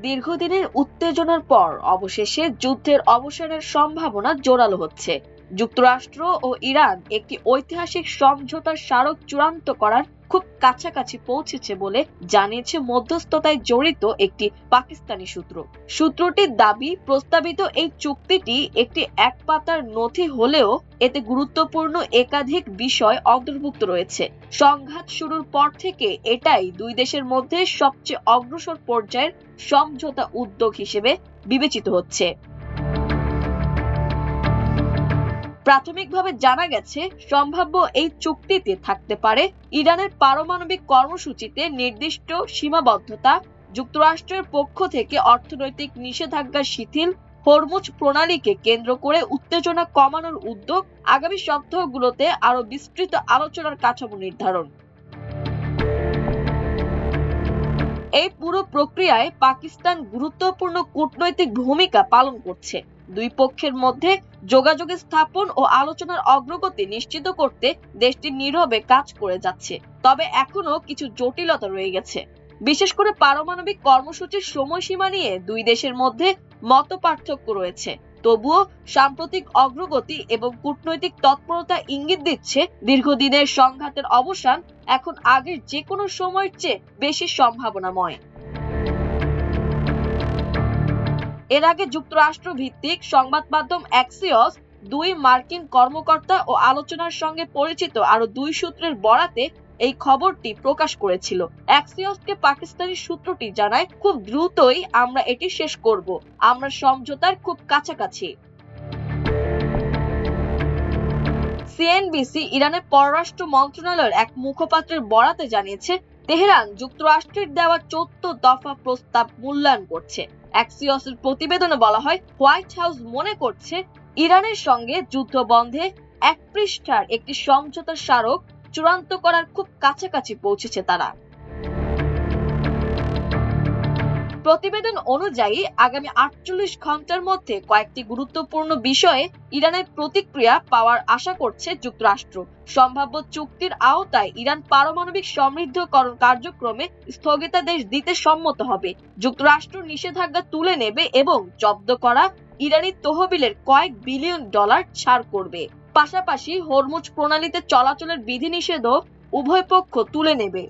দীর্ঘদিনের উত্তেজনার পর অবশেষে যুদ্ধের অবসানের সম্ভাবনা জোরালো হচ্ছে। যুক্তরাষ্ট্র ও ইরান একটি ঐতিহাসিক সমঝোতার স্মারক চূড়ান্ত করার খুব কাছাকাছি পৌঁছেছে বলে জানিয়েছে মধ্যস্থতায় জড়িত একটি পাকিস্তানি সূত্র। সূত্রটির দাবি, প্রস্তাবিত এই চুক্তিটি একটি এক পাতার নথি হলেও এতে গুরুত্বপূর্ণ একাধিক বিষয় অন্তর্ভুক্ত রয়েছে। সংঘাত শুরুর পর থেকে এটাই দুই দেশের মধ্যে সবচেয়ে অগ্রসর পর্যায়ের সমঝোতা উদ্যোগ হিসেবে বিবেচিত হচ্ছে। প্রাথমিকভাবে জানা গেছে, সম্ভাব্য এই চুক্তিতে থাকতে পারে ইরানের পারমাণবিক কর্মসূচিতে নির্দিষ্ট সীমাবদ্ধতা, যুক্তরাষ্ট্রের পক্ষ থেকে অর্থনৈতিক নিষেধাজ্ঞা শিথিল, হরমুজ প্রণালীকে কেন্দ্র করে উত্তেজনা কমানোর উদ্যোগ, আগামী সপ্তাহগুলোতে আরো বিস্তৃত আলোচনার কাঠামো নির্ধারণ। এই পুরো প্রক্রিয়ায় পাকিস্তান গুরুত্বপূর্ণ কূটনৈতিক ভূমিকা পালন করছে। দুই পক্ষের মধ্যে যোগাযোগ স্থাপন ও আলোচনার অগ্রগতি নিশ্চিত করতে দেশটি নীরবে কাজ করে যাচ্ছে। তবে এখনো কিছু জটিলতা রয়ে গেছে। বিশেষ করে পারমাণবিক কর্মসূচির সময়সীমা নিয়ে দুই দেশের মধ্যে মতপার্থক্য রয়েছে। তবুও সাম্প্রতিক অগ্রগতি এবং কূটনৈতিক তৎপরতা ইঙ্গিত দিচ্ছে দীর্ঘদিনের সংঘাতের অবসান এখন আগের যে কোনো সময়ের চেয়ে বেশি সম্ভাবনাময়। এর আগে যুক্তরাষ্ট্র ভিত্তিক সংবাদ মাধ্যম অ্যাক্সিওস দুই মার্কিন কর্মকর্তা ও আলোচনার সঙ্গে পরিচিত আরো দুই সূত্রের বরাতে এই খবরটি প্রকাশ করেছিল। অ্যাক্সিওসকে পাকিস্তানি সূত্রটি জানায়, খুব দ্রুতই আমরা এটি শেষ করব, আমরা সমঝোতার খুব কাছাকাছি। সিএনবিসি ইরানের পররাষ্ট্র মন্ত্রণালয়ের এক মুখপাত্রের বরাতে জানিয়েছে, তেহরান যুক্তরাষ্ট্রের দেওয়া 14 দফা প্রস্তাব মূল্যায়ন করছে। অ্যাক্সিওসের প্রতিবেদনে বলা হয়, হোয়াইট হাউস মনে করছে ইরানের সঙ্গে যুদ্ধ বন্ধে এক পৃষ্ঠার একটি সমঝোতার স্মারক চূড়ান্ত করার খুব কাছাকাছি পৌঁছেছে তারা। প্রতিবেদন অনুযায়ী আগামী 48 ঘন্টার মধ্যে কয়েকটি গুরুত্বপূর্ণ বিষয়ে ইরানের প্রতিক্রিয়া পাওয়ার আশা করছে যুক্তরাষ্ট্র। সম্ভাব্য চুক্তির আওতায় ইরান পারমাণবিক সমৃদ্ধকরণ কার্যক্রমে স্থগিতাদেশ দিতে সম্মত হবে, যুক্তরাষ্ট্র নিষেধাজ্ঞা তুলে নেবে এবং জব্দ করা ইরানি তহবিলের কয়েক বিলিয়ন ডলার ছাড় করবে। পাশাপাশি হরমুজ প্রণালীতে চলাচলের বিধিনিষেধও উভয় পক্ষ তুলে নেবে।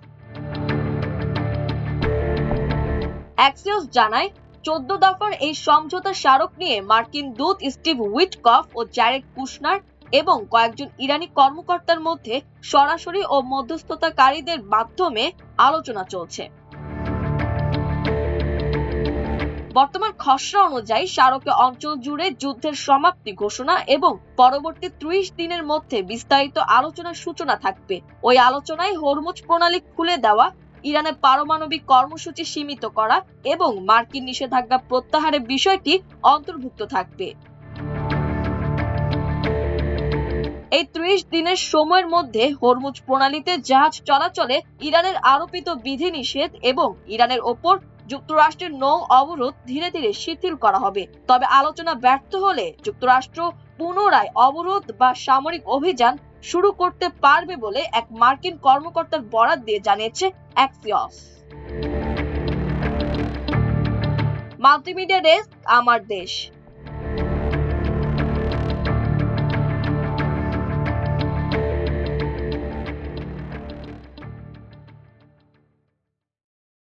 অ্যাক্সিওস জানায়, 14 দফার এই সমঝোতা স্মারক নিয়ে মার্কিন দূত স্টিভ উইটকফ ও জ্যারেড কুশনার এবং কয়েকজন ইরানি কর্মকর্তার মধ্যে সরাসরি ও মধ্যস্থতাকারীদের মাধ্যমে আলোচনা চলছে। বর্তমান খসড়া অনুযায়ী স্মারকে অঞ্চল জুড়ে যুদ্ধের সমাপ্তি ঘোষণা এবং পরবর্তী 30 দিনের মধ্যে বিস্তারিত আলোচনার সূচনা থাকবে। ওই আলোচনায় হরমুজ প্রণালী খুলে দেওয়া, ইরানের পারমাণবিক কর্মসূচি সীমিত করা এবং মার্কিন নিষেধাজ্ঞা প্রত্যাহারের বিষয়টি অন্তর্ভুক্ত থাকবে। এই 30 দিনের সময়ের মধ্যে হরমুজ প্রণালীতে জাহাজ চলাচলে ইরানের আরোপিত বিধিনিষেধ এবং ইরানের ওপর যুক্তরাষ্ট্রের নৌ অবরোধ ধীরে ধীরে শিথিল করা হবে। তবে আলোচনা ব্যর্থ হলে যুক্তরাষ্ট্র পুনরায় অবরোধ বা সামরিক অভিযান শুরু করতে পারবে বলে এক মার্কিন কর্মকর্তার বরাত দিয়ে জানিয়েছে অ্যাক্সিওস। মাল্টিমিডিয়া ডেস্ক, আমার দেশ।